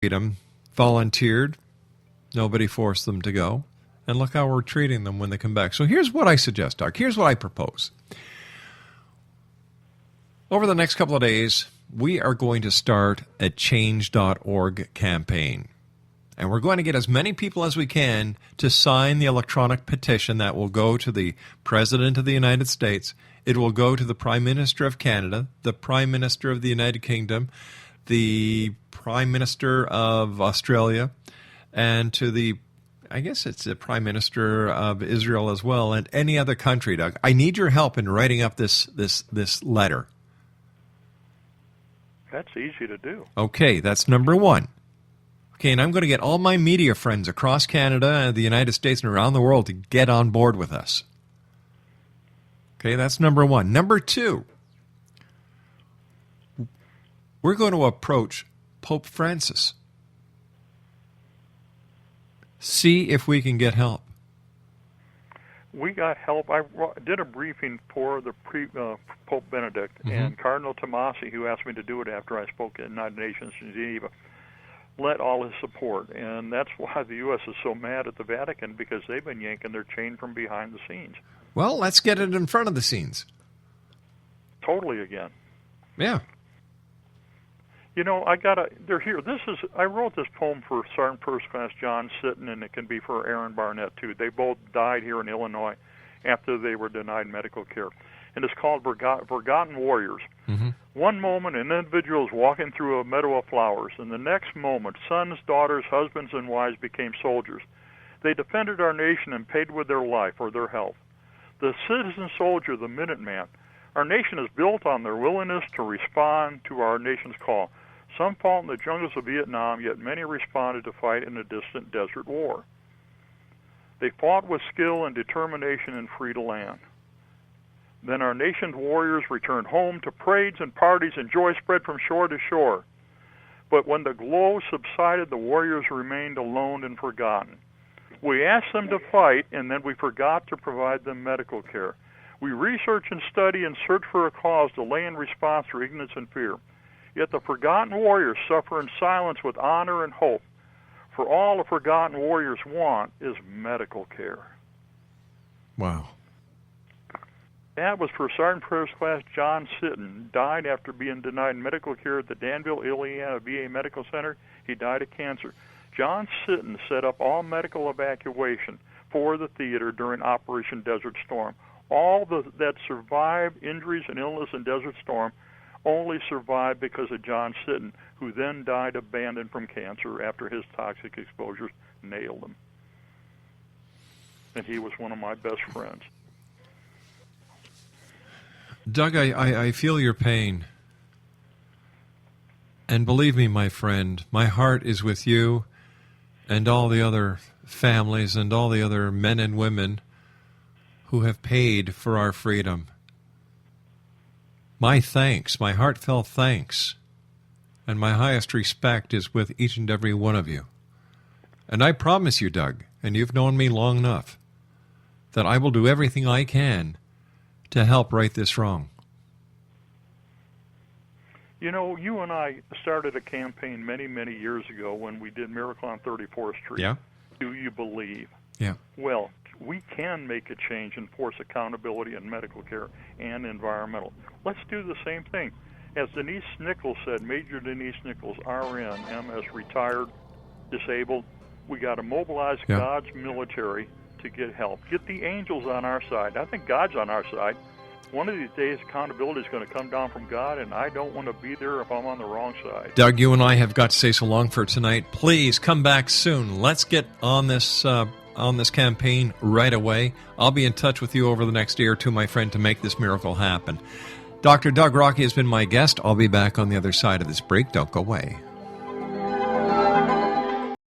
freedom volunteered. Nobody forced them to go. And look how we're treating them when they come back. So here's what I suggest, Doc. Here's what I propose. Over the next couple of days, we are going to start a change.org campaign. And we're going to get as many people as we can to sign the electronic petition that will go to the President of the United States. It will go to the Prime Minister of Canada, the Prime Minister of the United Kingdom, the Prime Minister of Australia, and to the, I guess it's the Prime Minister of Israel as well, and any other country, Doug. I need your help in writing up this letter. That's easy to do. Okay, that's number one. Okay, and I'm going to get all my media friends across Canada and the United States and around the world to get on board with us. Okay, that's number one. Number two, we're going to approach Pope Francis. See if we can get help. We got help. I did a briefing for the Pope Benedict and Cardinal Tomasi, who asked me to do it after I spoke at the United Nations in Geneva, led all his support. And that's why the U.S. is so mad at the Vatican, because they've been yanking their chain from behind the scenes. Well, let's get it in front of the scenes. Totally again. Yeah. You know, they're here. I wrote this poem for Sergeant First Class John Sitton, and it can be for Aaron Barnett, too. They both died here in Illinois after they were denied medical care. And it's called Forgotten Warriors. Mm-hmm. One moment, an individual is walking through a meadow of flowers, and the next moment, sons, daughters, husbands, and wives became soldiers. They defended our nation and paid with their life or their health. The citizen soldier, the Minuteman. Our nation is built on their willingness to respond to our nation's call. Some fought in the jungles of Vietnam, yet many responded to fight in a distant desert war. They fought with skill and determination and freed a land. Then our nation's warriors returned home to parades and parties, and joy spread from shore to shore. But when the glow subsided, the warriors remained alone and forgotten. We asked them to fight, and then we forgot to provide them medical care. We research and study and search for a cause, delay in response to ignorance and fear. Yet the forgotten warriors suffer in silence with honor and hope. For all the forgotten warriors want is medical care. Wow. That was for Sergeant First Class John Sitton. Died after being denied medical care at the Danville, Indiana VA Medical Center. He died of cancer. John Sitton set up all medical evacuation for the theater during Operation Desert Storm. All that survived injuries and illness in Desert Storm only survived because of John Sitton, who then died abandoned from cancer after his toxic exposures nailed him. And he was one of my best friends. Doug, I feel your pain. And believe me, my friend, my heart is with you and all the other families and all the other men and women who have paid for our freedom. My thanks, my heartfelt thanks, and my highest respect is with each and every one of you. And I promise you, Doug, and you've known me long enough, that I will do everything I can to help right this wrong. You know, you and I started a campaign many, many years ago when we did Miracle on 34th Street. Yeah. Do you believe? Yeah. Well, we can make a change and force accountability in medical care and environmental. Let's do the same thing. As Denise Nichols said, Major Denise Nichols, RN, MS, retired, disabled, we got to mobilize God's military to get help. Get the angels on our side. I think God's on our side. One of these days, accountability is going to come down from God, and I don't want to be there if I'm on the wrong side. Doug, you and I have got to say so long for tonight. Please come back soon. Let's get on this campaign right away. I'll be in touch with you over the next day or two, my friend, to make this miracle happen. Dr. Doug Rokke has been my guest. I'll be back on the other side of this break. Don't go away.